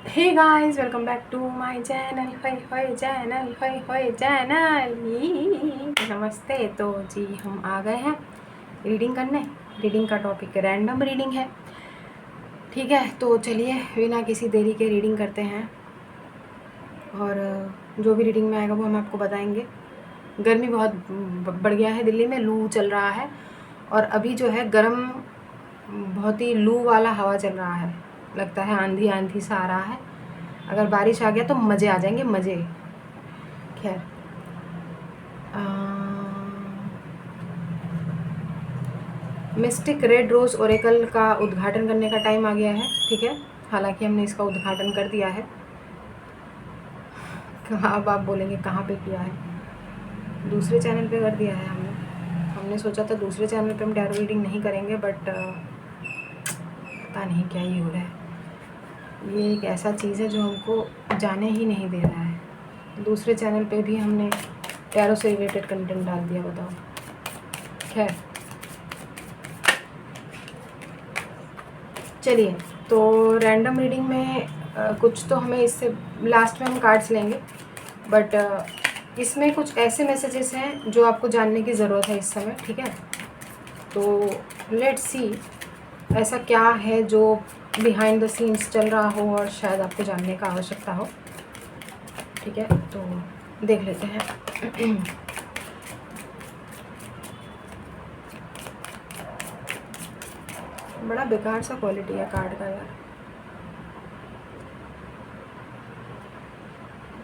Hey guys, welcome back to my channel. होय channel, होय channel. नमस्ते। तो जी हम आ गए हैं रीडिंग करने। रीडिंग का टॉपिक रैंडम रीडिंग है, ठीक है। तो चलिए बिना किसी देरी के रीडिंग करते हैं, और जो भी रीडिंग में आएगा वो हम आपको बताएंगे। गर्मी बहुत बढ़ गया है, दिल्ली में लू चल रहा है, और अभी जो है गर्म बहुत ही लू वाला हवा चल रहा है। लगता है आंधी आंधी सा आ रहा है। अगर बारिश आ गया तो मज़े आ जाएंगे, मज़े। खैर, मिस्टिक रेड रोज़ ओरेकल का उद्घाटन करने का टाइम आ गया है, ठीक है। हालांकि हमने इसका उद्घाटन कर दिया है। अब आप बोलेंगे कहाँ पे किया है? दूसरे चैनल पे कर दिया है हमने सोचा था दूसरे चैनल पे हम टैरो रीडिंग नहीं करेंगे, बट पता नहीं क्या ही हो रहा है। ये एक ऐसा चीज़ है जो हमको जाने ही नहीं दे रहा है। दूसरे चैनल पे भी हमने टैरो से रिलेटेड कंटेंट डाल दिया, बताओ। खैर, चलिए। तो रैंडम रीडिंग में कुछ तो हमें इससे लास्ट में हम कार्ड्स लेंगे, बट इसमें कुछ ऐसे मैसेजेस हैं जो आपको जानने की ज़रूरत है इस समय, ठीक है। तो लेट्स सी ऐसा क्या है जो बिहाइंड द सीन्स चल रहा हो और शायद आपको जानने का आवश्यकता हो, ठीक है। तो देख लेते हैं। बड़ा बेकार सा क्वालिटी है कार्ड का यार।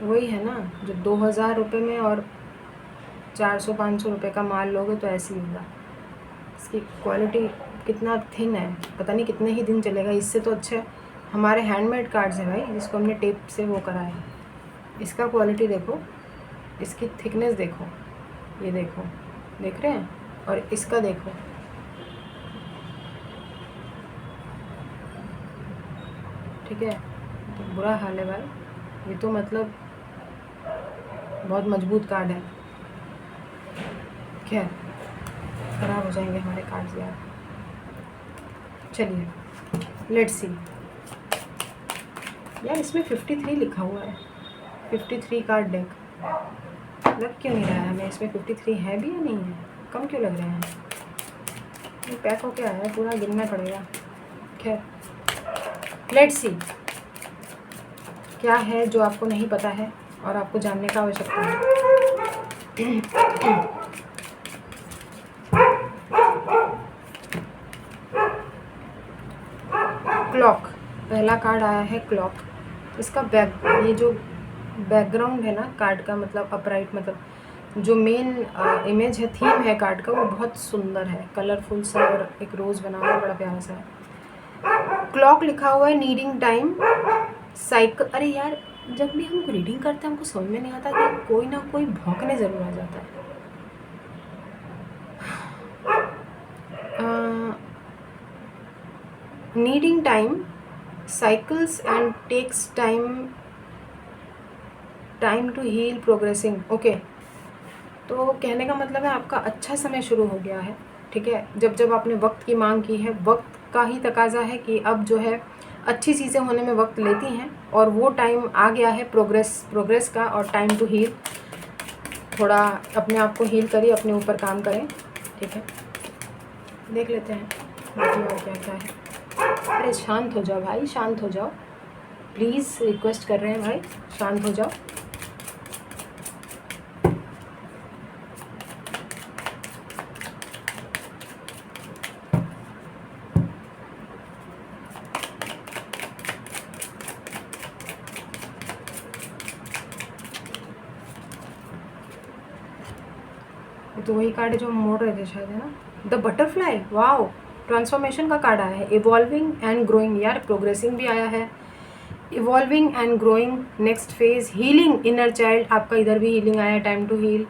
वही है ना, जो 2000 रुपये में और 400-500 रुपये का माल लोगे तो ऐसे ही होगा। इसकी क्वालिटी कितना थिन है, पता नहीं कितने ही दिन चलेगा। इससे तो अच्छे हमारे हैंडमेड कार्ड्स हैं भाई, जिसको हमने टेप से वो करा है। इसका क्वालिटी देखो, इसकी थिकनेस देखो, ये देखो, देख रहे हैं? और इसका देखो, ठीक है। तो बुरा हाल है भाई, ये तो मतलब बहुत मजबूत कार्ड है। खैर, ख़राब हो जाएंगे हमारे कार्ड्स यार। चलिए लेट्स सी। यार इसमें 53 लिखा हुआ है, 53 कार्ड डेक। लग क्यों नहीं रहा है हमें इसमें 53 है भी या नहीं है? कम क्यों लग रहे हैं? ये पैक हो क्या है, पूरा गिनना पड़ेगा। खैर, लेट्स सी क्या है जो आपको नहीं पता है और आपको जानने का आवश्यकता है। क्लॉक, पहला कार्ड आया है क्लॉक। इसका ये जो बैकग्राउंड है ना कार्ड का, मतलब अपराइट, मतलब जो मेन इमेज है, थीम है कार्ड का, वो बहुत सुंदर है, कलरफुल सा, और एक रोज़ बना हुआ है, बड़ा प्यारा सा है। क्लॉक लिखा हुआ है, नीडिंग टाइम, साइकिल। अरे यार, जब भी हम रीडिंग करते हैं हमको समझ में नहीं आता कि कोई ना कोई भौंकने ज़रूर आ जाता है। Needing time, cycles and takes time to heal, progressing. Okay, तो कहने का मतलब है आपका अच्छा समय शुरू हो गया है, ठीक है। जब जब आपने वक्त की मांग की है, वक्त का ही तकाजा है कि अब जो है अच्छी चीज़ें होने में वक्त लेती हैं, और वो टाइम आ गया है प्रोग्रेस का, और टाइम टू हील। थोड़ा अपने आप को हील करिए, अपने ऊपर काम करें, ठीक है। देख लेते हैं बाकी और क्या क्या है। अरे शांत हो जाओ भाई, शांत हो जाओ प्लीज़, रिक्वेस्ट कर रहे हैं भाई, शांत हो जाओ। तो वही कार्ड है जो हम मोड़ रहे थे शायद, है ना। द बटरफ्लाई, वाओ, ट्रांसफॉर्मेशन का कार्ड आया है। इवॉल्विंग एंड ग्रोइंग, यार प्रोग्रेसिंग भी आया है, evolving and growing, next phase, healing inner child. आपका इधर भी हीलिंग आया है, time to heal,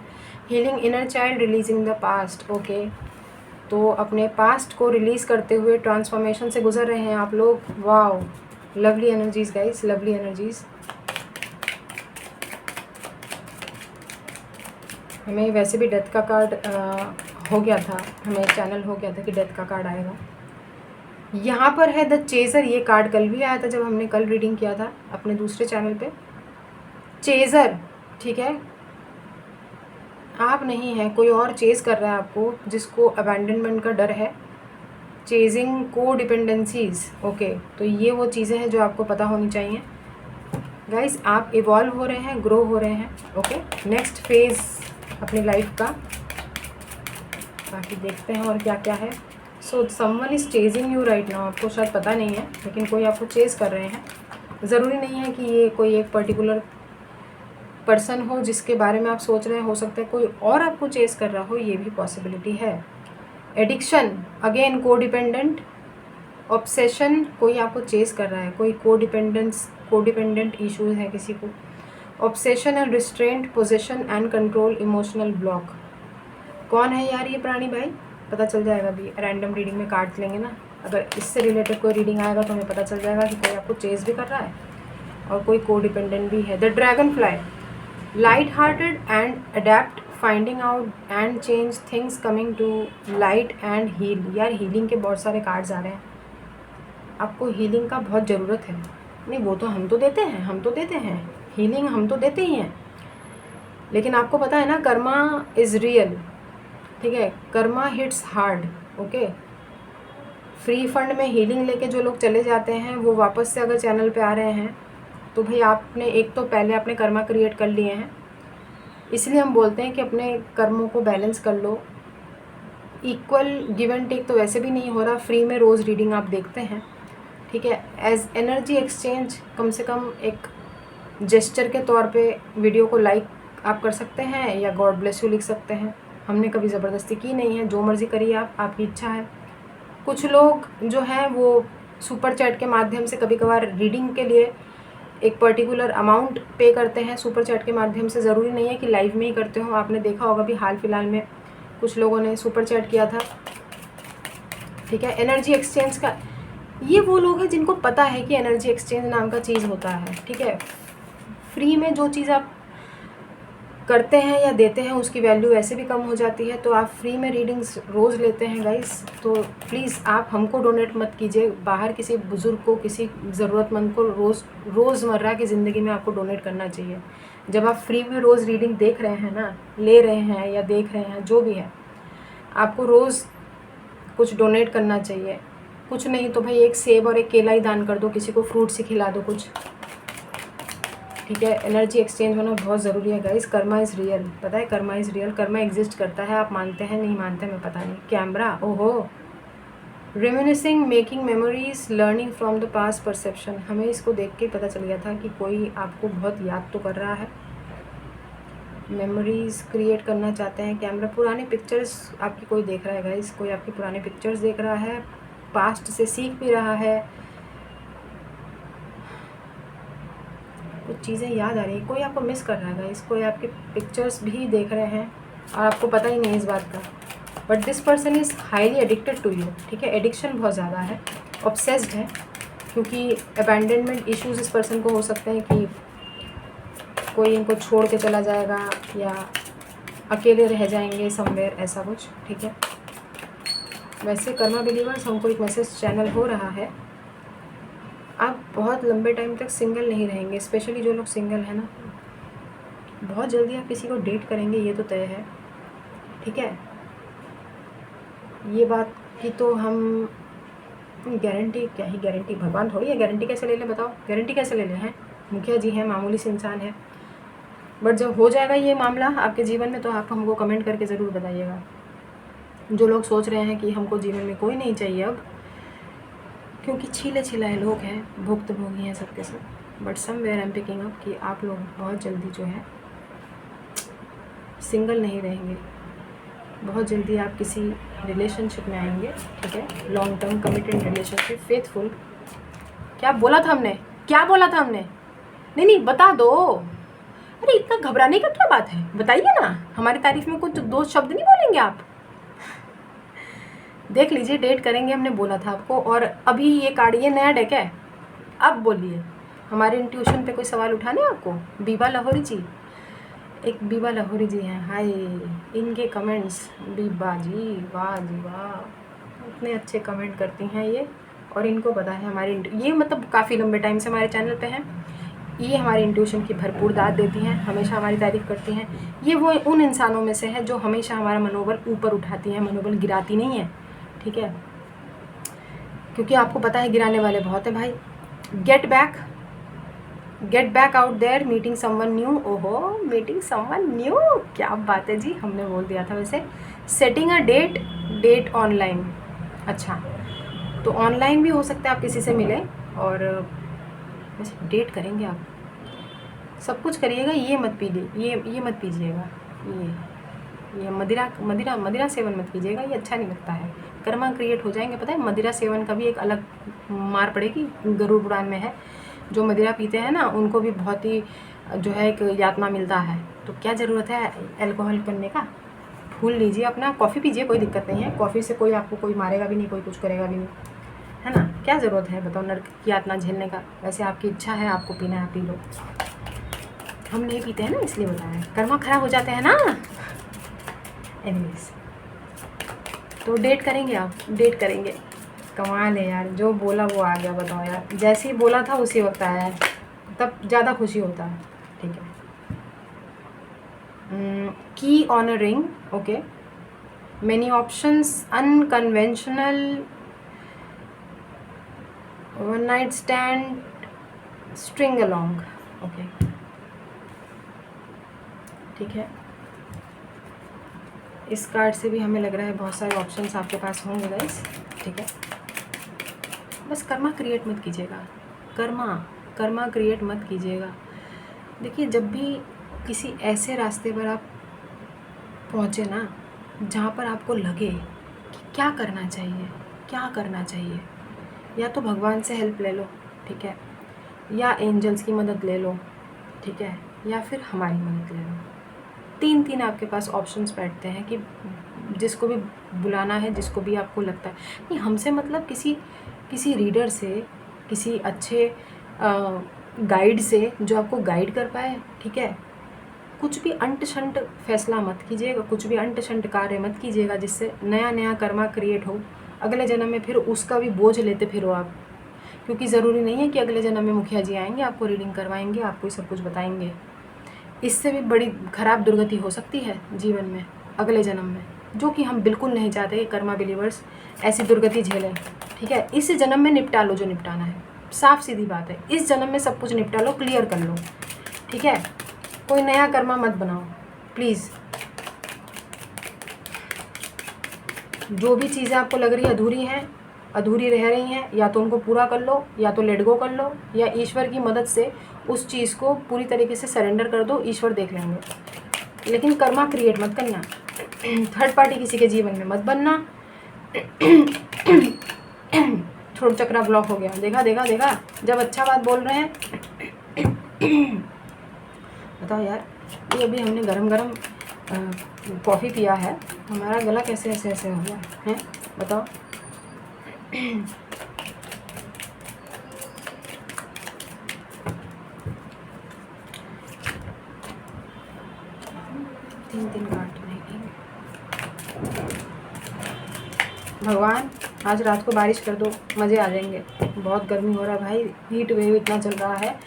healing inner child, releasing the past. Okay, तो अपने पास्ट को रिलीज़ करते हुए ट्रांसफॉर्मेशन से गुजर रहे हैं आप लोग। Wow, lovely energies guys, lovely energies. हमें वैसे भी डेथ का कार्ड हो गया था, हमें चैनल हो गया था कि डेथ का कार्ड आएगा। यहाँ पर है द चेज़र। ये कार्ड कल भी आया था जब हमने कल रीडिंग किया था अपने दूसरे चैनल पे। चेज़र, ठीक है, आप नहीं हैं, कोई और चेज़ कर रहा है आपको, जिसको अबैंडनमेंट का डर है। चेजिंग को डिपेंडेंसीज, ओके, तो ये वो चीज़ें हैं जो आपको पता होनी चाहिए गाइस। आप इवॉल्व हो रहे हैं, ग्रो हो रहे हैं, ओके। नेक्स्ट फेज़ अपनी लाइफ का बाकी देखते हैं और क्या क्या है। So someone is chasing you right now. आपको शायद पता नहीं है, लेकिन कोई आपको चेज़ कर रहे हैं। ज़रूरी नहीं है कि ये कोई एक पर्टिकुलर पर्सन हो जिसके बारे में आप सोच रहे हैं, हो सकता है कोई और आपको चेज़ कर रहा हो, ये भी पॉसिबिलिटी है। एडिक्शन, अगेन को डिपेंडेंट, ऑब्सेशन, कोई आपको चेज़ कर रहा है, कोई कोडिपेंडेंट इश्यूज है किसी को। Obsession and restraint, possession and control, emotional block. कौन है यार ये प्राणी भाई, पता चल जाएगा अभी रैंडम रीडिंग में कार्ड्स लेंगे ना। अगर इससे रिलेटेड कोई रीडिंग आएगा तो हमें पता चल जाएगा कि कोई आपको चेज़ भी कर रहा है और कोई कोडिपेंडेंट भी है। The dragonfly, light hearted and adept, finding out and change things, coming to light and heal. यार हीलिंग के बहुत सारे कार्ड्स आ रहे हैं, आपको हीलिंग का बहुत ज़रूरत है। नहीं, वो तो हम तो देते हैं हीलिंग, हम तो देते ही हैं, लेकिन आपको पता है ना कर्मा इज़ रियल, ठीक है, Karma hits hard, okay. Free fund में हीलिंग लेके जो लोग चले जाते हैं वो वापस से अगर चैनल पे आ रहे हैं तो भाई आपने एक तो पहले अपने कर्मा क्रिएट कर लिए हैं, इसलिए हम बोलते हैं कि अपने कर्मों को बैलेंस कर लो। इक्वल गिव एंड टेक तो वैसे भी नहीं हो रहा, फ्री में रोज़ रीडिंग आप देखते हैं, ठीक है। एज एनर्जी एक्सचेंज कम से कम एक जेस्चर के तौर पे वीडियो को लाइक आप कर सकते हैं या गॉड ब्लेस यू लिख सकते हैं। हमने कभी ज़बरदस्ती की नहीं है, जो मर्ज़ी करिए आप, आपकी इच्छा है। कुछ लोग जो हैं वो सुपर चैट के माध्यम से कभी कभार रीडिंग के लिए एक पर्टिकुलर अमाउंट पे करते हैं सुपर चैट के माध्यम से। ज़रूरी नहीं है कि लाइव में ही करते हो, आपने देखा होगा भी हाल फिलहाल में कुछ लोगों ने सुपर चैट किया था, ठीक है। एनर्जी एक्सचेंज का, ये वो लोग हैं जिनको पता है कि एनर्जी एक्सचेंज नाम का चीज़ होता है, ठीक है। फ्री में जो चीज़ आप करते हैं या देते हैं उसकी वैल्यू ऐसे भी कम हो जाती है। तो आप फ्री में रीडिंग्स रोज़ लेते हैं गाइस, तो प्लीज़ आप हमको डोनेट मत कीजिए, बाहर किसी बुज़ुर्ग को, किसी ज़रूरतमंद को रोज़मर्रा की ज़िंदगी में आपको डोनेट करना चाहिए। जब आप फ्री में रोज़ रीडिंग देख रहे हैं ना, ले रहे हैं या देख रहे हैं, जो भी है, आपको रोज़ कुछ डोनेट करना चाहिए। कुछ नहीं तो भाई एक सेब और एक केला ही दान कर दो, किसी को फ्रूट्स ही खिला दो कुछ, ठीक है। एनर्जी एक्सचेंज होना बहुत ज़रूरी है गाइस। कर्मा इज़ रियल, पता है Karma is real, Karma exist करता है। आप मानते हैं नहीं मानते हमें पता नहीं। कैमरा, ओहो, reminiscing, making memories, learning from the past, perception. हमें इसको देख के पता चल गया था कि कोई आपको बहुत याद तो कर रहा है, मेमोरीज क्रिएट करना चाहते हैं। कैमरा, पुराने पिक्चर्स आपकी कोई देख रहा है गाइस, कोई आपकी पुराने पिक्चर्स देख रहा है, पास्ट से सीख भी रहा है, कुछ चीज़ें याद आ रही है, कोई आपको मिस कर रहा है गाइस, कोई आपके पिक्चर्स भी देख रहे हैं और आपको पता ही नहीं इस बात का। But this person is highly addicted to you, ठीक है। एडिक्शन बहुत ज़्यादा है, ऑब्सेस्ड है, क्योंकि अबैंडनमेंट इश्यूज़ इस पर्सन को हो सकते हैं कि कोई इनको छोड़ के चला जाएगा या अकेले रह जाएंगे समवेयर, ऐसा कुछ, ठीक है। वैसे कर्मा बिलीवर्स, हमको एक मैसेज चैनल हो रहा है, आप बहुत लंबे टाइम तक सिंगल नहीं रहेंगे, स्पेशली जो लोग सिंगल हैं ना, बहुत जल्दी आप किसी को डेट करेंगे, ये तो तय है, ठीक है। ये बात की तो हम गारंटी, क्या ही गारंटी, भगवान थोड़ी है, गारंटी कैसे ले लें बताओ, गारंटी कैसे ले लें हैं, मुखिया जी हैं, मामूली से इंसान है। बट जब हो जाएगा ये मामला आपके जीवन में तो आप हमको कमेंट करके ज़रूर बताइएगा। जो लोग सोच रहे हैं कि हमको जीवन में कोई नहीं चाहिए अब, क्योंकि छीले छिलाए लोग हैं, भुक्त भोगी हैं सबके सब, but somewhere I am picking up कि आप लोग बहुत जल्दी जो है सिंगल नहीं रहेंगे, बहुत जल्दी आप किसी रिलेशनशिप में आएंगे, ठीक है। Long term committed relationship, faithful. क्या बोला था हमने, क्या बोला था हमने, नहीं नहीं बता दो, अरे इतना घबराने का क्या बात है, बताइए ना, हमारी तारीफ में कुछ दो शब्द नहीं बोलेंगे आप। देख लीजिए, डेट करेंगे हमने बोला था आपको, और अभी ये कार्ड, ये नया डेक है। अब बोलिए, हमारे इंट्यूशन पे कोई सवाल उठाने आपको। बीबा लाहौरी जी, एक बीबा लाहौरी जी हैं, हाय इनके कमेंट्स, बीबा जी वाह जी वाह, इतने अच्छे कमेंट करती हैं ये, और इनको पता है हमारे ये मतलब काफ़ी लंबे टाइम से हमारे चैनल पे हैं। ये हमारे इंट्यूशन की भरपूर दाद देती हैं, हमेशा हमारी तारीफ़ करती हैं। ये वो उन इंसानों में से है जो हमेशा हमारा मनोबल ऊपर उठाती हैं, मनोबल गिराती नहीं है, ठीक है। क्योंकि आपको पता है गिराने वाले बहुत हैं भाई। Get back out there, meeting someone new. ओहो, मीटिंग समवन न्यू, क्या बात है जी, हमने बोल दिया था वैसे। Setting a date online. अच्छा, तो ऑनलाइन भी हो सकता है आप किसी से मिलें और वैसे डेट करेंगे आप, सब कुछ करिएगा, ये मत पीजिए, ये मत पीजिएगा, ये मदिरा सेवन मत कीजिएगा, ये अच्छा नहीं लगता है। कर्मा क्रिएट हो जाएंगे। पता है मदिरा सेवन का भी एक अलग मार पड़ेगी, गरुड़ पुराण में है। जो मदिरा पीते हैं ना उनको भी बहुत ही जो है एक यातना मिलता है। तो क्या ज़रूरत है अल्कोहल करने का, भूल लीजिए अपना। कॉफ़ी पीजिए, कोई दिक्कत नहीं है, कॉफ़ी से कोई आपको कोई मारेगा भी नहीं, कोई कुछ करेगा भी नहीं, है ना। क्या ज़रूरत है बताओ नरक की यातना झेलने का। वैसे आपकी इच्छा है, आपको पीना है, पी लो। हम नहीं पीते हैं ना, इसलिए बताया, कर्मा खराब हो जाते हैं ना। एनीवेज, तो डेट करेंगे आप, डेट करेंगे। कमाल है यार, जो बोला वो आ गया, बताओ यार, जैसे ही बोला था उसी वक्त आया है, तब ज़्यादा खुशी होता है, ठीक है। की on a ring, okay. Many options, unconventional, one night stand, string along, okay, ठीक है। इस कार्ड से भी हमें लग रहा है बहुत सारे ऑप्शंस आपके पास होंगे गाइस, ठीक है। बस कर्मा क्रिएट मत कीजिएगा, कर्मा क्रिएट मत कीजिएगा। देखिए, जब भी किसी ऐसे रास्ते पर आप पहुँचे ना जहाँ पर आपको लगे कि क्या करना चाहिए, या तो भगवान से हेल्प ले लो, ठीक है, या एंजल्स की मदद ले लो, ठीक है, या फिर हमारी मदद ले लो। तीन आपके पास ऑप्शंस बैठते हैं कि जिसको भी बुलाना है, जिसको भी आपको लगता है। नहीं, हमसे मतलब किसी रीडर से, किसी अच्छे गाइड से जो आपको गाइड कर पाए, ठीक है। कुछ भी अंट शंट फैसला मत कीजिएगा, कुछ भी अंट शंट कार्य मत कीजिएगा जिससे नया कर्मा क्रिएट हो, अगले जन्म में फिर उसका भी बोझ लेते फिरो आप। क्योंकि ज़रूरी नहीं है कि अगले जन्म में मुखिया जी आएंगे, आपको रीडिंग करवाएंगे, आपको सब कुछ बताएंगे। इससे भी बड़ी खराब दुर्गति हो सकती है जीवन में, अगले जन्म में, जो कि हम बिल्कुल नहीं चाहते कि कर्मा बिलीवर्स ऐसी दुर्गति झेलें, ठीक है। इस जन्म में निपटा लो जो निपटाना है, साफ सीधी बात है, इस जन्म में सब कुछ निपटा लो, क्लियर कर लो, ठीक है। कोई नया कर्मा मत बनाओ प्लीज़। जो भी चीज़ें आपको लग रही अधूरी रह रही हैं, या तो उनको पूरा कर लो, या तो लेट गो कर लो, या ईश्वर की मदद से उस चीज़ को पूरी तरीके से सरेंडर कर दो, ईश्वर देख लेंगे। लेकिन कर्मा क्रिएट मत करना, थर्ड पार्टी किसी के जीवन में मत बनना। छोड़ चक्रा ब्लॉक हो गया, देखा, जब अच्छा बात बोल रहे हैं। बताओ यार, ये अभी हमने गरम कॉफ़ी पिया है, हमारा गला कैसे ऐसे हो गया है, बताओ। तीन काट नहीं, भगवान आज रात को बारिश कर दो, मज़े आ जाएंगे। बहुत गर्मी हो रहा है भाई, हीट वेव इतना चल रहा है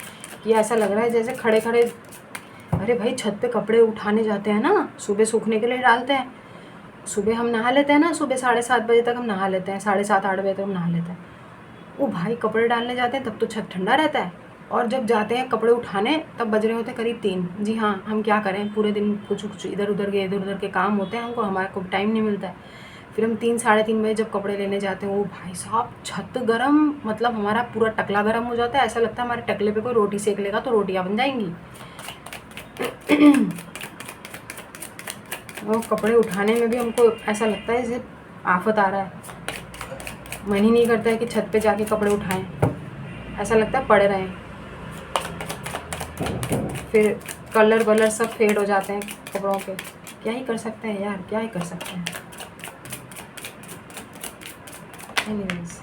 कि ऐसा लग रहा है जैसे खड़े अरे भाई, छत पे कपड़े उठाने जाते हैं ना, सुबह सूखने के लिए डालते हैं, सुबह हम नहा लेते हैं ना, सुबह 7:30 बजे तक हम नहा लेते हैं, 7:30-8 बजे तक हम नहा लेते हैं। वो भाई कपड़े डालने जाते हैं तब तो छत ठंडा रहता है, और जब जाते हैं कपड़े उठाने तब बज रहे होते हैं करीब 3। जी हाँ, हम क्या करें, पूरे दिन कुछ इधर उधर के काम होते हैं, हमको हमारे को टाइम नहीं मिलता है। फिर हम 3-3:30 बजे जब कपड़े लेने जाते हैं, वो भाई साहब छत गरम, मतलब हमारा पूरा टकला गरम हो जाता है। ऐसा लगता है हमारे टकले पे कोई रोटी सेक लेगा तो रोटियाँ बन जाएंगी। वो कपड़े उठाने में भी हमको ऐसा लगता है जैसे आफत आ रहा है, मन ही नहीं करता है कि छत पे जाके कपड़े उठाएं, ऐसा लगता है पड़े रहें। फिर कलर सब फेड हो जाते हैं कपड़ों के। क्या ही कर सकते हैं यार, क्या ही कर सकते हैं। एनीवेज,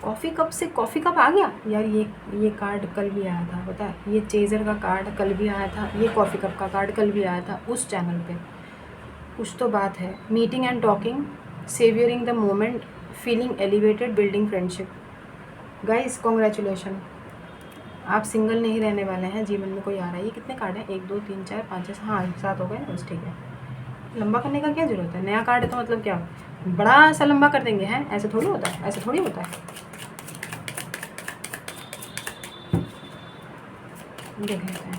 कॉफ़ी कप आ गया यार। ये कार्ड कल भी आया था, पता है, ये चेजर का कार्ड कल भी आया था, ये कॉफ़ी कप का कार्ड कल भी आया था उस चैनल पे। कुछ तो बात है। Meeting and talking, savouring the moment, feeling elevated, building friendship. Guys congratulation, आप सिंगल नहीं रहने वाले हैं, जीवन में कोई आ रहा है। ये कितने कार्ड हैं? 1 2 3 4 5 6, हाँ 7 हो गए ना, बस ठीक है। लंबा करने का क्या ज़रूरत है? नया कार्ड है तो मतलब क्या बड़ा सा लंबा कर देंगे हैं? ऐसे थोड़ी होता है, ऐसे थोड़ी होता है। देख लेते हैं।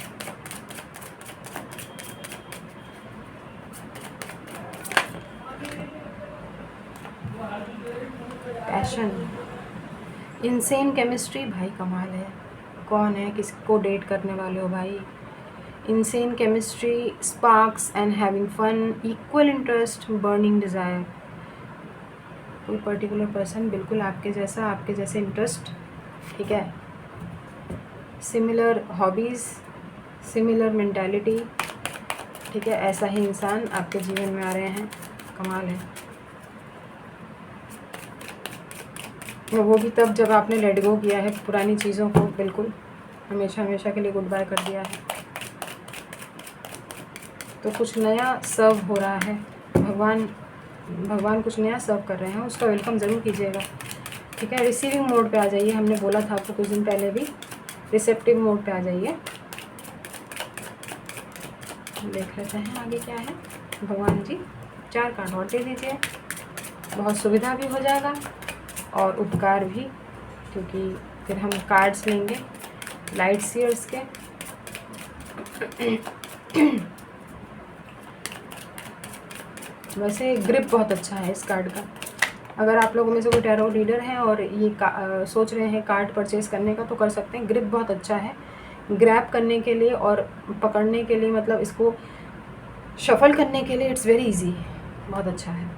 पैशन, इनसेन केमिस्ट्री, भाई कमाल है। कौन है, किसको डेट करने वाले हो भाई? Insane chemistry, sparks and having fun, equal interest, burning desire. कोई पर्टिकुलर पर्सन बिल्कुल आपके जैसा, आपके जैसे इंटरेस्ट, ठीक है, सिमिलर हॉबीज़, सिमिलर मेंटालिटी, ठीक है, ऐसा ही इंसान आपके जीवन में आ रहे हैं। कमाल है। वो भी तब जब आपने लेट गो किया है पुरानी चीज़ों को, बिल्कुल हमेशा हमेशा के लिए गुड बाय कर दिया है। तो कुछ नया सर्व हो रहा है, भगवान कुछ नया सर्व कर रहे हैं, उसका वेलकम ज़रूर कीजिएगा, ठीक है। रिसीविंग मोड पे आ जाइए, हमने बोला था आपको कुछ दिन पहले भी, रिसेप्टिव मोड पे आ जाइए। देख लेते हैं आगे क्या है। भगवान जी 4 कार्ड और दे दीजिए, बहुत सुविधा भी हो जाएगा और उपकार भी, क्योंकि फिर हम कार्ड्स लेंगे लाइट सीयर्स के। वैसे ग्रिप बहुत अच्छा है इस कार्ड का। अगर आप लोगों में से कोई टैरो रीडर हैं और ये सोच रहे हैं कार्ड परचेज़ करने का, तो कर सकते हैं। ग्रिप बहुत अच्छा है ग्रैब करने के लिए और पकड़ने के लिए, मतलब इसको शफल करने के लिए इट्स वेरी इजी, बहुत अच्छा है।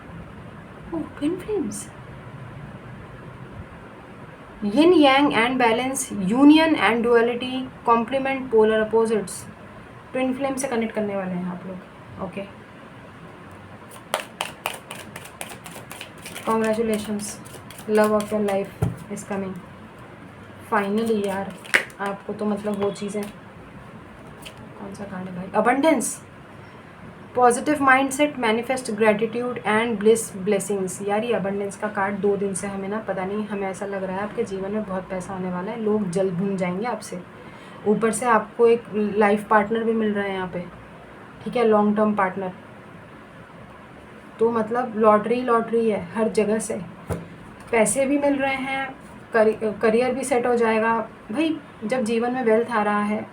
Twin flames, yin yang and balance, union and duality, complement, polar opposites. Twin flame से कनेक्ट करने वाले हैं आप लोग, okay. Congratulations, love of your life is coming finally. यार आपको तो मतलब वो चीज़ें, कौन सा कार्ड है भाई? Abundance, positive mindset, manifest gratitude and bliss blessings. यार ये अबंडेंस का कार्ड 2 दिन से हमें ना, पता नहीं, हमें ऐसा लग रहा है आपके जीवन में बहुत पैसा आने वाला है, लोग जल्द भूल जाएंगे आपसे, ऊपर से आपको एक लाइफ पार्टनर भी मिल रहा है यहाँ पे, ठीक है, लॉन्ग टर्म पार्टनर। तो मतलब लॉटरी है हर जगह से, पैसे भी मिल रहे हैं, करियर भी सेट हो जाएगा भाई। जब जीवन में वेल्थ आ रहा है,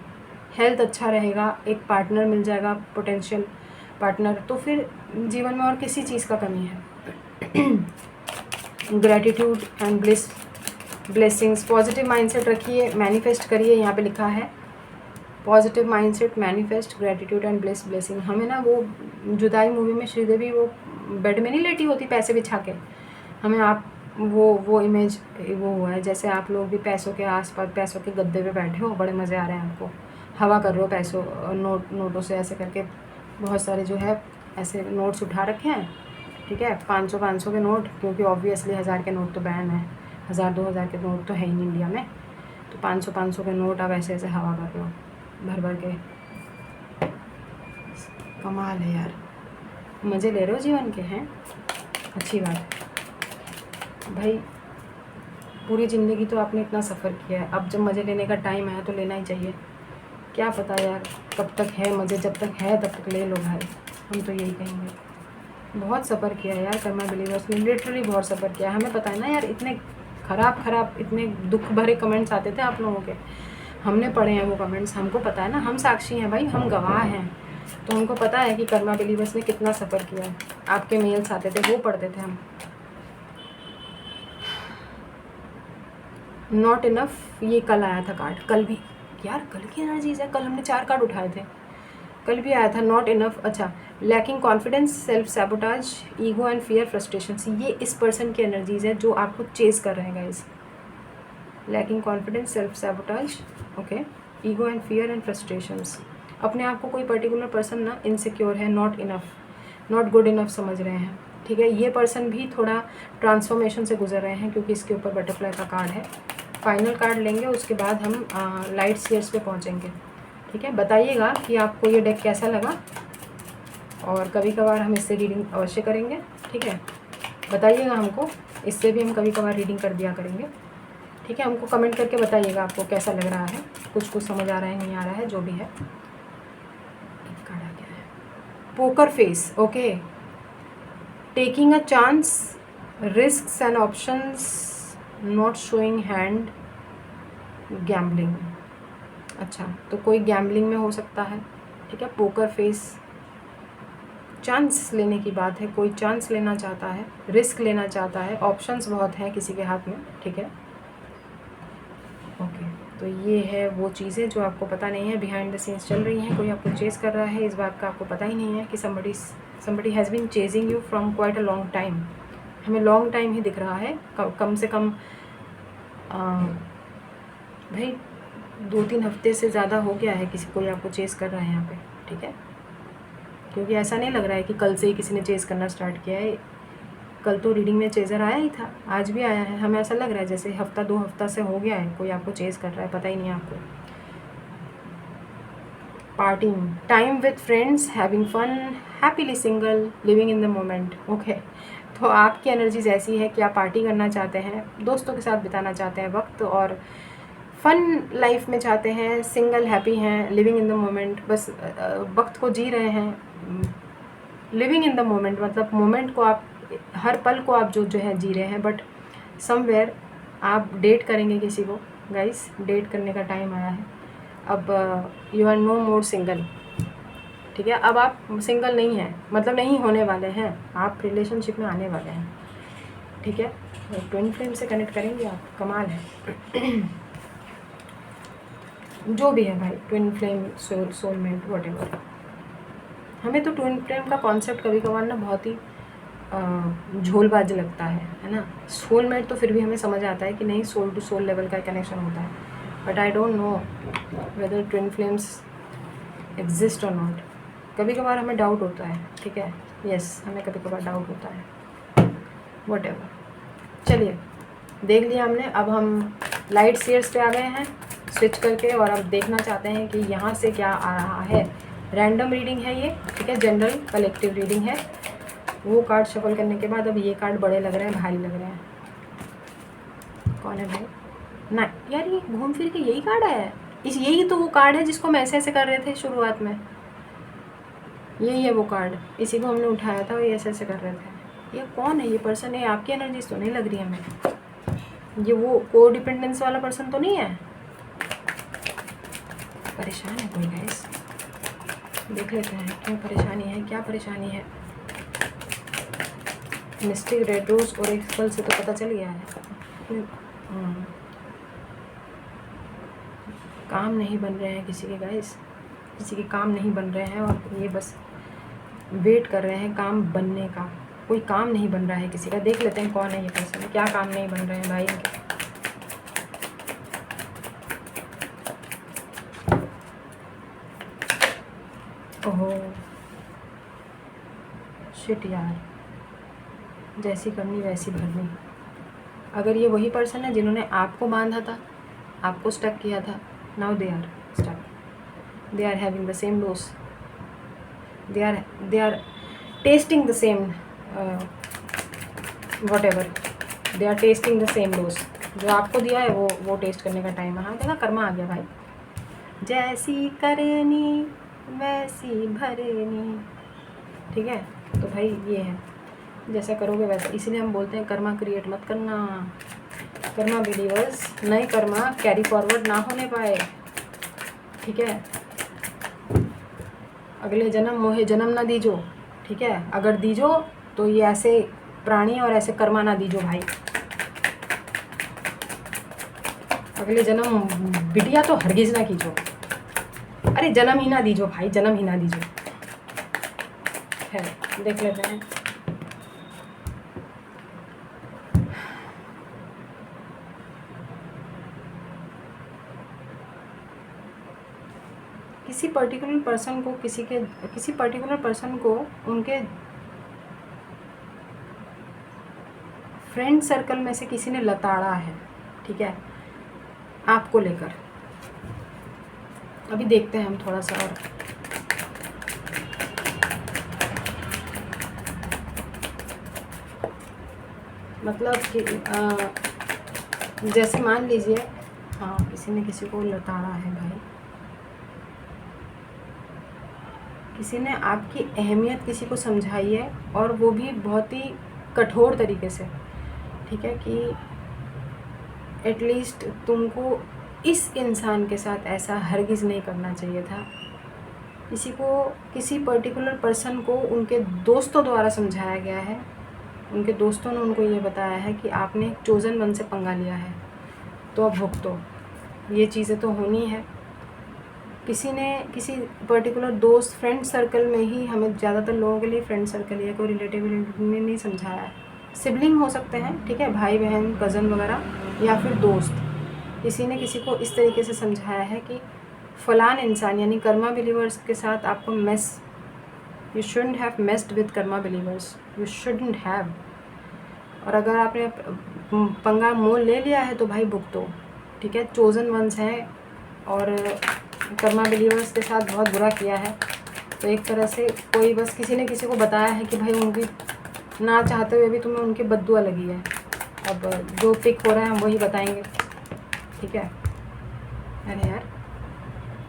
हेल्थ अच्छा रहेगा, एक पार्टनर मिल जाएगा, पोटेंशियल पार्टनर, तो फिर जीवन में और किसी चीज़ का कमी है। Gratitude and blessings, positive mindset रखिए, मैनिफेस्ट करिए। यहाँ पे लिखा है positive mindset, manifest, gratitude and blessing. हमें ना वो जुदाई मूवी में श्रीदेवी वो बेड में नहीं लेटी होती पैसे बिछा के, हमें आप वो इमेज वो हुआ है, जैसे आप लोग भी पैसों के आसपास, पैसों के गद्दे पे बैठे हो, बड़े मज़े आ रहे हैं आपको, हवा कर रहे हो पैसों नोटों से, ऐसे करके बहुत सारे जो है ऐसे नोट्स उठा रखे हैं, ठीक है, 500 के नोट, क्योंकि ऑब्वियसली 1000 के नोट तो बैन है, 1000 2000 के नोट तो है ही नहीं इंडिया में, तो 500 के नोट आप ऐसे ऐसे हवा कर रहे हो भर के। कमाल है यार, मज़े ले रहे हो जीवन के, हैं, अच्छी बात है भाई। पूरी ज़िंदगी तो आपने इतना सफ़र किया है, अब जब मज़े लेने का टाइम आया तो लेना ही चाहिए। क्या पता यार कब तक है मज़े, जब तक है तब तक ले लो भाई, हम तो यही कहेंगे। बहुत सफ़र किया है यार कर्मा बिलीवर्स ने, लिटरली बहुत सफ़र किया है। हमें पता है ना यार, इतने ख़राब इतने दुख भरे कमेंट्स आते थे आप लोगों के, हमने पढ़े हैं वो कमेंट्स, हमको पता है ना, हम साक्षी हैं भाई, हम गवाह हैं, तो हमको पता है कि कर्मा बिलीवर्स ने कितना सफ़र किया है। आपके मेल्स आते थे वो पढ़ते थे हम। नॉट इनफ, ये कल आया था कार्ड, कल भी यार, कल की एनर्जीज है, कल हमने 4 कार्ड उठाए थे, कल भी आया था नॉट इनफ। अच्छा, lacking confidence, self sabotage, ego and fear, frustrations, ये इस पर्सन की एनर्जीज है जो आपको चेस कर रहे हैं guys. Lacking confidence, self sabotage, okay, ego and fear and frustrations. अपने आप को कोई पर्टिकुलर पर्सन ना इनसिक्योर है, not enough, not good enough समझ रहे हैं, ठीक है। ये पर्सन भी थोड़ा ट्रांसफॉर्मेशन से गुजर रहे हैं, क्योंकि इसके ऊपर बटरफ्लाई का कार्ड है। फाइनल कार्ड लेंगे, उसके बाद हम लाइट सीयर्स पे पहुंचेंगे, ठीक है। बताइएगा कि आपको ये डेक कैसा लगा, और कभी कभार हम इससे रीडिंग अवश्य करेंगे, ठीक है। बताइएगा हमको, इससे भी हम कभी कभार रीडिंग कर दिया करेंगे, ठीक है। हमको कमेंट करके बताइएगा आपको कैसा लग रहा है, कुछ समझ आ रहा है नहीं आ रहा है, जो भी है। एक कार्ड आ गया है, poker face, okay. Taking a chance, risks and options, not showing hand, gambling. अच्छा, तो कोई गैम्बलिंग में हो सकता है, ठीक है। पोकर फेस, चांस लेने की बात है, कोई चांस लेना चाहता है, रिस्क लेना चाहता है, ऑप्शंस बहुत हैं किसी के हाथ में, ठीक है। ओके, तो ये है वो चीज़ें जो आपको पता नहीं है, बिहाइंड द सीन्स चल रही हैं। कोई आपको चेस कर रहा है, इस बात का आपको पता ही नहीं है कि somebody has been chasing you from quite a long time. हमें लॉन्ग टाइम ही दिख रहा है, कम से कम भाई 2-3 हफ्ते से ज़्यादा हो गया है किसी कोई आपको चेस कर रहा है यहाँ पे, ठीक है। क्योंकि ऐसा नहीं लग रहा है कि कल से ही किसी ने चेस करना स्टार्ट किया है। कल तो रीडिंग में चेज़र आया ही था, आज भी आया है। हमें ऐसा लग रहा है जैसे हफ्ता 2 हफ्ता से हो गया है कोई आपको चेस कर रहा है, पता ही नहीं है आपको। Partying, time with friends, having fun, happily single, living in the moment, okay. तो आपकी एनर्जीज ऐसी है कि आप पार्टी करना चाहते हैं, दोस्तों के साथ बिताना चाहते हैं वक्त, और फन लाइफ में चाहते हैं, सिंगल हैप्पी हैं, लिविंग इन द मोमेंट, बस वक्त को जी रहे हैं। लिविंग इन द मोमेंट मतलब मोमेंट को आप, हर पल को आप जो है जी रहे हैं, बट समवेयर आप डेट करेंगे किसी को। गाइस, डेट करने का टाइम आया है अब। You are no more single, ठीक है। अब आप सिंगल नहीं हैं, मतलब नहीं होने वाले हैं, आप रिलेशनशिप में आने वाले हैं, ठीक है। ट्विन फ्लेम से कनेक्ट करेंगे आप, कमाल है। जो भी है भाई, ट्विन फ्लेम, सोलमेट, व्हाटएवर। हमें तो ट्विन फ्लेम का कॉन्सेप्ट कभी कभार ना बहुत ही झोलबाज लगता है ना। सोलमेट तो फिर भी हमें समझ आता है कि नहीं, सोल टू सोल लेवल का कनेक्शन होता है, but I don't know whether twin flames exist और नॉट। कभी कभार हमें डाउट होता है, ठीक है, यस, हमें कभी कभार डाउट होता है, व्हाटएवर। चलिए, देख लिया हमने। अब हम लाइट शेयर्स पे आ गए हैं स्विच करके, और अब देखना चाहते हैं कि यहाँ से क्या आ रहा है। रैंडम रीडिंग है ये, ठीक है, जनरल कलेक्टिव रीडिंग है। वो कार्ड शफल करने के बाद अब ये कार्ड बड़े लग रहे हैं, भारी लग रहे हैं। कौन है भाई? ना यार, ये घूम फिर के यही कार्ड है, यही तो वो कार्ड है जिसको हम ऐसे ऐसे कर रहे थे शुरुआत में। यही है वो कार्ड, इसी को हमने उठाया था और ये ऐसे ऐसे कर रहे थे। ये कौन है? ये पर्सन है? आपकी एनर्जीज तो नहीं लग रही हमें। ये वो को डिपेंडेंस वाला पर्सन तो नहीं है? परेशान है कोई गाइस, देख लेते हैं क्यों परेशानी है, क्या परेशानी है। मिस्टिक रेड रोज और एक फल से तो पता चल गया है। काम नहीं बन रहे हैं किसी के गाइस, किसी के काम नहीं बन रहे हैं, और ये बस वेट कर रहे हैं काम बनने का। कोई काम नहीं बन रहा है किसी का। देख लेते हैं कौन है ये पर्सन, क्या काम नहीं बन रहे हैं भाई इनके। ओहो शिट यार, जैसी करनी वैसी भरनी। अगर ये वही पर्सन है जिन्होंने आपको बांधा था, आपको स्टक किया था, now they are stuck, they are having the same dose, they are testing the same whatever, they are testing the same dose जो आपको दिया है, वो टेस्ट करने का टाइम है। हाँ, देखा, कर्मा आ गया भाई। जैसी करनी वैसी भरनी, ठीक है। तो भाई ये है, जैसा करोगे वैसा, इसलिए हम बोलते हैं कर्मा क्रिएट मत करना। कर्मा बिलीवर्स, नए कर्मा कैरी फॉरवर्ड ना होने पाए, ठीक है। अगले जन्म मोहे जन्म ना दीजो, ठीक है। अगर दीजो तो ये ऐसे प्राणी और ऐसे कर्मा ना दीजो भाई। अगले जन्म बिटिया तो हरगिज ना कीजो, अरे जन्म ही ना दीजो भाई, जन्म ही ना दीजो। है, देख लेते हैं। किसी पर्टिकुलर पर्सन को उनके फ्रेंड सर्कल में से किसी ने लताड़ा है, ठीक है, आपको लेकर। अभी देखते हैं हम थोड़ा सा और। मतलब कि जैसे मान लीजिए, हाँ किसी ने किसी को लताड़ा है भाई, किसी ने आपकी अहमियत किसी को समझाई है, और वो भी बहुत ही कठोर तरीके से, ठीक है, कि एटलीस्ट तुमको इस इंसान के साथ ऐसा हरगिज़ नहीं करना चाहिए था। किसी को, किसी पर्टिकुलर पर्सन को उनके दोस्तों द्वारा समझाया गया है, उनके दोस्तों ने उनको ये बताया है कि आपने एक चोज़न वन से पंगा लिया है, तो अब भुगतो। ये चीज़ें तो होनी है। किसी ने किसी पर्टिकुलर दोस्त, फ्रेंड सर्कल में ही, हमें ज़्यादातर लोगों के लिए फ्रेंड सर्कल या कोई रिलेटिव ने नहीं समझाया है। सिबलिंग हो सकते हैं, ठीक है, भाई बहन, कज़न वगैरह, या फिर दोस्त। किसी ने किसी को इस तरीके से समझाया है कि फ़लान इंसान यानी कर्मा बिलीवर्स के साथ आपको you shouldn't have messed with Karma believers, you shouldn't have. और अगर आपने पंगा मोल ले लिया है तो भाई भुगतो, ठीक है। चोज़न वंस हैं और कर्मा बिलीवर्स के साथ बहुत बुरा किया है, तो एक तरह से कोई बस किसी ने किसी को बताया है कि भाई उनकी ना चाहते हुए भी तुम्हें उनकी बद्दुआ लगी है। अब जो पिक हो रहा है हम वही बताएंगे, ठीक है। अरे यार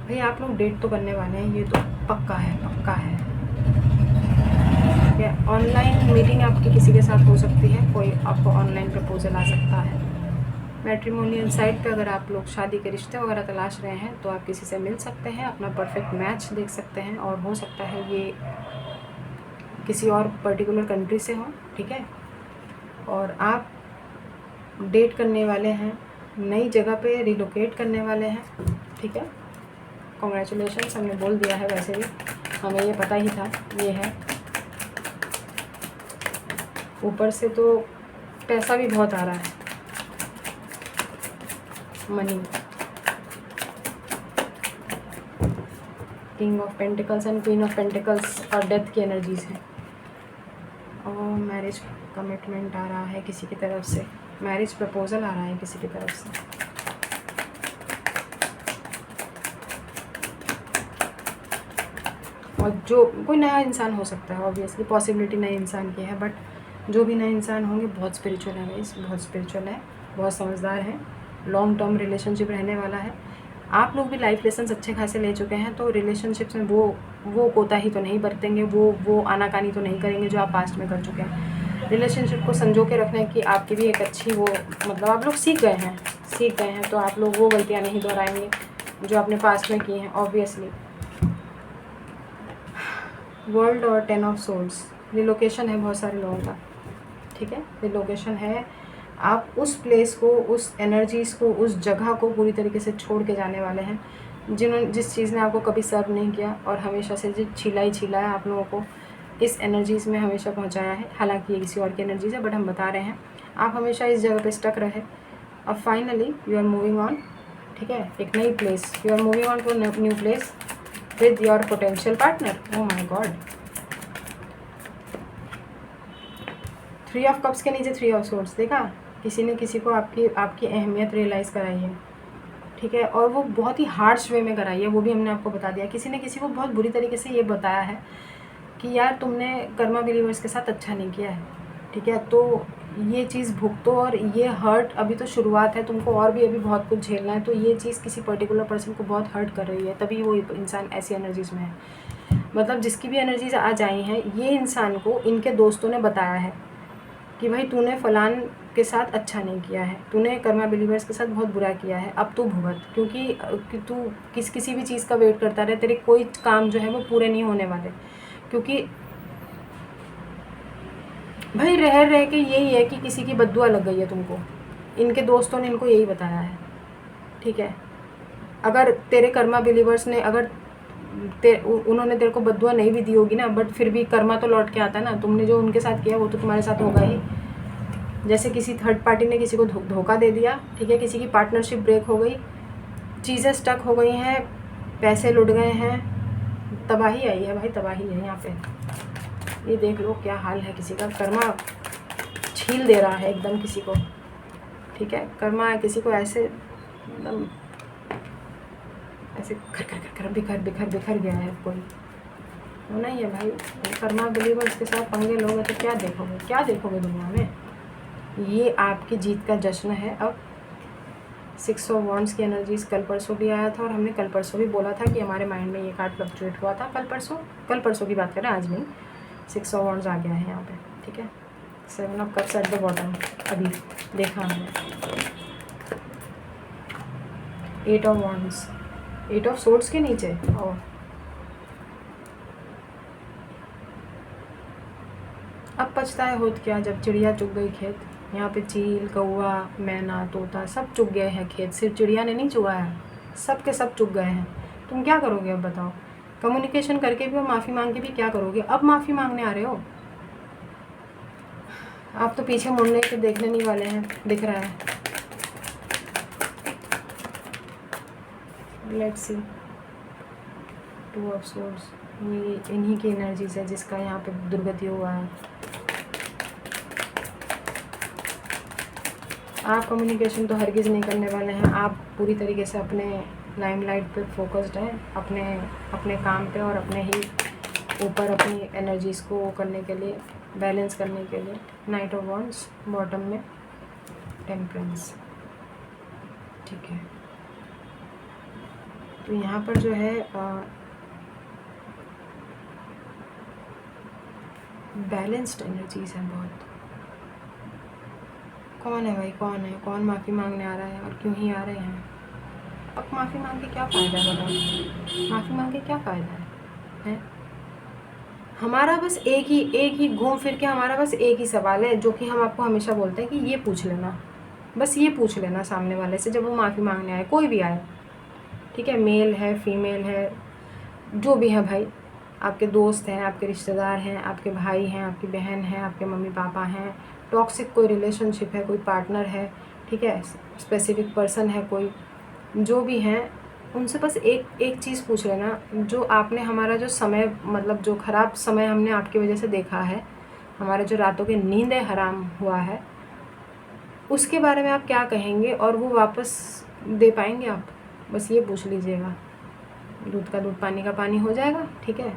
भाई आप लोग डेट तो करने वाले हैं, ये तो पक्का है, पक्का है, ठीक है। ऑनलाइन मीटिंग आपकी किसी के साथ हो सकती है, कोई आपको ऑनलाइन प्रपोजल आ सकता है। मैट्रिमोनियल साइट पे अगर आप लोग शादी के रिश्ते वगैरह तलाश रहे हैं तो आप किसी से मिल सकते हैं, अपना परफेक्ट मैच देख सकते हैं, और हो सकता है ये किसी और पर्टिकुलर कंट्री से हो, ठीक है। और आप डेट करने वाले हैं, नई जगह पे रिलोकेट करने वाले हैं, ठीक है। कॉन्ग्रेचुलेशंस, हमने बोल दिया है, वैसे भी हमें ये पता ही था ये है। ऊपर से तो पैसा भी बहुत आ रहा है, money. King of pentacles and queen of pentacles और डेथ की एनर्जीज हैं। और मैरिज कमिटमेंट आ रहा है किसी की तरफ से, मैरिज प्रपोजल आ रहा है किसी की तरफ से। और जो कोई नया इंसान हो सकता है, ऑब्वियसली पॉसिबिलिटी नए इंसान की है, बट जो भी नए इंसान होंगे बहुत स्पिरिचुअल है गाइस, बहुत स्पिरिचुअल है, बहुत समझदार हैं, लॉन्ग टर्म रिलेशनशिप रहने वाला है। आप लोग भी लाइफ लेसन्स अच्छे खासे ले चुके हैं, तो रिलेशनशिप्स में वो कोताही तो नहीं बरतेंगे, वो आनाकानी तो नहीं करेंगे जो आप पास्ट में कर चुके हैं। रिलेशनशिप को संजो के रखने की आपकी भी एक अच्छी वो, मतलब आप लोग सीख गए हैं, तो आप लोग वो गलतियाँ नहीं दोहराएंगे जो आपने पास्ट में की हैं, ऑब्वियसली। वर्ल्ड और 10 ऑफ सोल्स, रिलोकेशन है बहुत सारे लोगों का, ठीक है। रिलोकेशन है, आप उस प्लेस को, उस एनर्जीज़ को, उस जगह को पूरी तरीके से छोड़ के जाने वाले हैं जिस चीज़ ने आपको कभी सर्व नहीं किया, और हमेशा से जो छीला है आप लोगों को इस एनर्जीज़ में हमेशा पहुंचाया है। हालांकि ये किसी और की एनर्जीज़ है, बट हम बता रहे हैं आप हमेशा इस जगह पे स्टक रहे। अब finally you are moving on, ठीक है, एक नई place, you are moving on to new place with your potential partner. Oh my god, 3 of cups के नीचे 3 ऑफ सोर्ड्स, देखा, किसी ने किसी को आपकी अहमियत रियलाइज़ कराई है, ठीक है, और वो बहुत ही हार्श वे में कराई है, वो भी हमने आपको बता दिया। किसी ने किसी को बहुत बुरी तरीके से ये बताया है कि यार तुमने कर्मा बिलीवर्स के साथ अच्छा नहीं किया है, ठीक है, तो ये चीज़ भुगतो, और ये हर्ट अभी तो शुरुआत है, तुमको और भी अभी बहुत कुछ झेलना है। तो ये चीज़ किसी पर्टिकुलर पर्सन को बहुत हर्ट कर रही है, तभी वो इंसान ऐसी एनर्जीज़ में है। मतलब जिसकी भी एनर्जीज आज आई हैं, ये इंसान को इनके दोस्तों ने बताया है कि भाई तूने फ़लान के साथ अच्छा नहीं किया है, तूने कर्मा बिलीवर्स के साथ बहुत बुरा किया है, अब तू भुगत, क्योंकि तू किसी भी चीज़ का वेट करता रहे, तेरे कोई काम जो है वो पूरे नहीं होने वाले। क्योंकि भाई रह के यही है कि किसी की बद्दुआ लग गई है तुमको, इनके दोस्तों ने इनको यही बताया है, ठीक है। अगर तेरे कर्मा बिलीवर्स ने, अगर उन्होंने तेरे को बद्दुआ नहीं भी दी होगी ना, बट फिर भी कर्मा तो लौट के आता है ना, तुमने जो उनके साथ किया वो तो तुम्हारे साथ होगा ही। जैसे किसी थर्ड पार्टी ने किसी को धोखा दे दिया, ठीक है, किसी की पार्टनरशिप ब्रेक हो गई, चीज़ें स्टक हो गई हैं, पैसे लुट गए हैं, तबाही आई है भाई, तबाही है यहाँ पे। ये देख लो क्या हाल है किसी का, कर्मा छील दे रहा है एकदम किसी को, ठीक है। कर्मा किसी को ऐसे एकदम ऐसे बिखर गया है, कोई होना ही है भाई। कर्मा बिलीवर्स के साथ पंगे लोगे तो क्या देखोगे दुनिया में। ये आपकी जीत का जश्न है। अब 6 ऑफ वॉन्ड्स की एनर्जीज कल परसों भी आया था और हमने कल परसों भी बोला था कि हमारे माइंड में ये कार्ड फ्लक्चुएट हुआ था कल परसों की बात करें, आज नहीं। 6 ऑफ वॉन्ड्स आ गया है यहाँ पे, ठीक है। 7 of cups at the bottom अभी देखा हमने। 8 ऑफ वॉन्ड्स, 8 ऑफ सोर्ड्स के नीचे। और अब पछताए होत क्या, जब चिड़िया चुग गई खेत। यहाँ पे चील, कौवा, मैना, तोता सब चुग गए हैं खेत, सिर्फ चिड़िया ने नहीं चुगा है, सब के सब चुग गए हैं। तुम क्या करोगे अब बताओ? कम्युनिकेशन करके भी और माफ़ी मांग के भी क्या करोगे? अब माफ़ी मांगने आ रहे हो आप, तो पीछे मुड़ने के देखने नहीं वाले हैं, दिख रहा है। लेट्स सी, 2 ऑफ सोर्ड्स, ये इन्हीं की एनर्जीज है जिसका यहाँ पे दुर्गति हुआ है। आप कम्युनिकेशन तो हरगिज़ नहीं करने वाले हैं। आप पूरी तरीके से अपने लाइमलाइट पे फोकस्ड हैं, अपने काम पे और अपने ही ऊपर अपनी एनर्जीज़ को करने के लिए, बैलेंस करने के लिए। नाइट ऑफ वॉन्ड्स बॉटम में, टेम्परेंस, ठीक है। तो यहाँ पर जो है बैलेंस्ड एनर्जीज हैं बहुत। कौन है भाई, कौन है, कौन माफ़ी मांगने आ रहा है और क्यों ही आ रहे हैं? अब माफ़ी मांग के क्या फ़ायदा है बताओ? माफ़ी मांग के क्या फ़ायदा है? हमारा बस एक ही घूम फिर के हमारा बस एक ही सवाल है, जो कि हम आपको हमेशा बोलते हैं कि ये पूछ लेना, बस ये पूछ लेना सामने वाले से जब वो माफ़ी मांगने आए, कोई भी आए, ठीक है, मेल है, फीमेल है, जो भी है भाई, आपके दोस्त हैं, आपके रिश्तेदार हैं, आपके भाई हैं, आपकी बहन है, आपके मम्मी पापा हैं, टॉक्सिक कोई रिलेशनशिप है, कोई पार्टनर है, ठीक है, स्पेसिफिक पर्सन है कोई, जो भी हैं, उनसे बस एक चीज़ पूछ लेना। जो आपने हमारा जो समय, मतलब जो ख़राब समय हमने आपकी वजह से देखा है, हमारे जो रातों की नींद हराम हुआ है, उसके बारे में आप क्या कहेंगे और वो वापस दे पाएंगे आप? बस ये पूछ लीजिएगा। दूध का दूध, पानी का पानी हो जाएगा, ठीक है।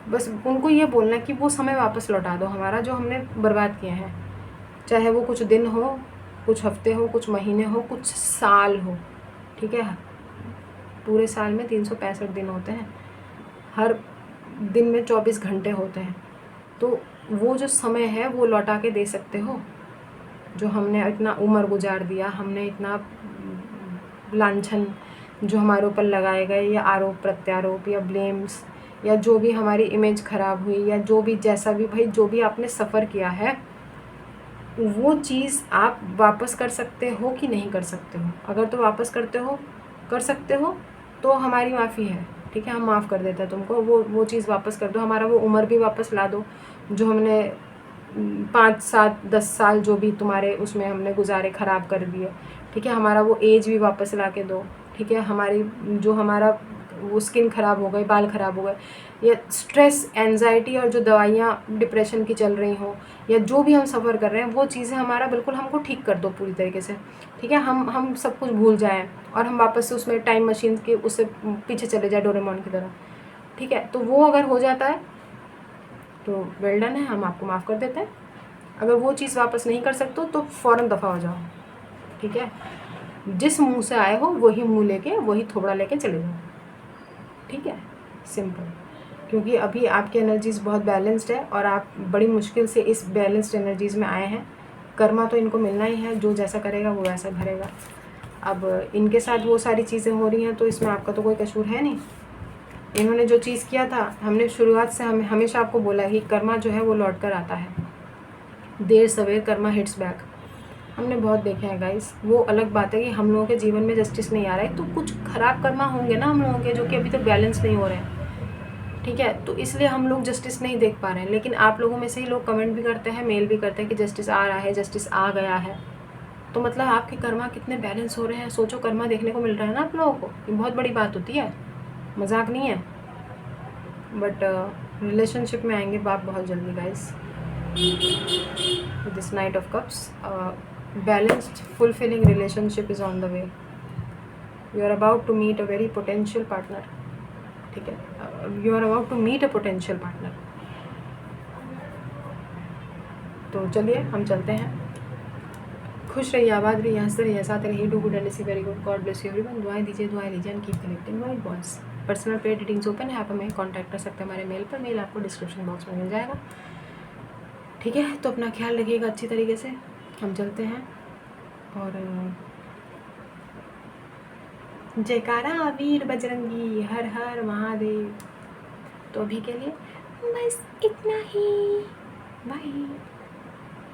बस उनको ये बोलना कि वो समय वापस लौटा दो हमारा, जो हमने बर्बाद किए हैं, चाहे वो कुछ दिन हो, कुछ हफ्ते हो, कुछ महीने हो, कुछ साल हो, ठीक है। पूरे साल में 365 दिन होते हैं, हर दिन में 24 घंटे होते हैं, तो वो जो समय है वो लौटा के दे सकते हो। जो हमने इतना उम्र गुजार दिया, हमने इतना लांछन जो हमारे ऊपर लगाए गए, या आरोप प्रत्यारोप या ब्लेम्स, या जो भी हमारी इमेज ख़राब हुई, या जो भी जैसा भी भाई जो भी आपने सफ़र किया है, वो चीज़ आप वापस कर सकते हो कि नहीं कर सकते हो? अगर तो वापस कर सकते हो तो हमारी माफ़ी है, ठीक है, हम माफ़ कर देते हैं तुमको। वो चीज़ वापस कर दो, हमारा वो उम्र भी वापस ला दो, जो हमने 5, 7, 10 साल जो भी तुम्हारे उसमें हमने गुजारे, ख़राब कर दिए, ठीक है। हमारा वो एज भी वापस ला के दो, ठीक है। हमारा वो स्किन ख़राब हो गई, बाल ख़राब हो गए, या स्ट्रेस, एंजाइटी और जो दवाइयाँ डिप्रेशन की चल रही हों, या जो भी हम सफ़र कर रहे हैं, वो चीज़ें हमारा बिल्कुल हमको ठीक कर दो पूरी तरीके से, ठीक है। हम सब कुछ भूल जाएं और हम वापस से उसमें टाइम मशीन के उससे पीछे चले जाए, डोरेमोन की तरह, ठीक है। तो वो अगर हो जाता है तो वेल डन है, हम आपको माफ़ कर देते हैं। अगर वो चीज़ वापस नहीं कर सकते तो फ़ौरन दफ़ा हो जाओ, ठीक है। जिस मुंह से आए हो वही मुंह लेके, वही थोबड़ा लेके चले जाओ, ठीक है, सिंपल। क्योंकि अभी आपकी एनर्जीज़ बहुत बैलेंस्ड है और आप बड़ी मुश्किल से इस बैलेंस्ड एनर्जीज़ में आए हैं। कर्मा तो इनको मिलना ही है, जो जैसा करेगा वो वैसा भरेगा। अब इनके साथ वो सारी चीज़ें हो रही हैं तो इसमें आपका तो कोई कसूर है नहीं। इन्होंने जो चीज़ किया था, हमने शुरुआत से हमेशा आपको बोला कि कर्मा जो है वो लौट कर आता है, देर सवेर कर्मा हिट्स बैक। हमने बहुत देखे हैं गाइस। वो अलग बात है कि हम लोगों के जीवन में जस्टिस नहीं आ रहा है, तो कुछ ख़राब कर्मा होंगे ना हम लोगों के, जो कि अभी तक बैलेंस नहीं हो रहे हैं, ठीक है। तो इसलिए हम लोग जस्टिस नहीं देख पा रहे हैं। लेकिन आप लोगों में से ही लोग कमेंट भी करते हैं, मेल भी करते हैं कि जस्टिस आ रहा है, जस्टिस आ गया है। तो मतलब आपके कर्मा कितने बैलेंस हो रहे हैं, सोचो। कर्मा देखने को मिल रहा है ना आप लोगों को, ये बहुत बड़ी बात होती है, मजाक नहीं है। बट रिलेशनशिप में आएंगे बाप बहुत जल्दी guys. This night of cups, balanced fulfilling relationship is on the way. You are about to meet a very potential partner, ठीक है। You are about to meet a potential partner. तो चलिए हम चलते हैं खुश रहिए, आबाद रहिए, हंसते रहिए, साथ रहिए। Do good and see very good. God bless you everyone. दुआएं दीजिए, दुआएं लीजिए and keep connecting white bonds. Personal paid readings open है, आप हमें कॉन्टैक्ट कर सकते हैं हमारे मेल पर। मेल आपको डिस्क्रिप्शन बॉक्स में मिल जाएगा, ठीक है। तो अपना ख्याल रखिएगा अच्छी तरीके से। हम चलते हैं और जयकारा वीर बजरंगी, हर हर महादेव। तो अभी के लिए बस इतना ही, बाय।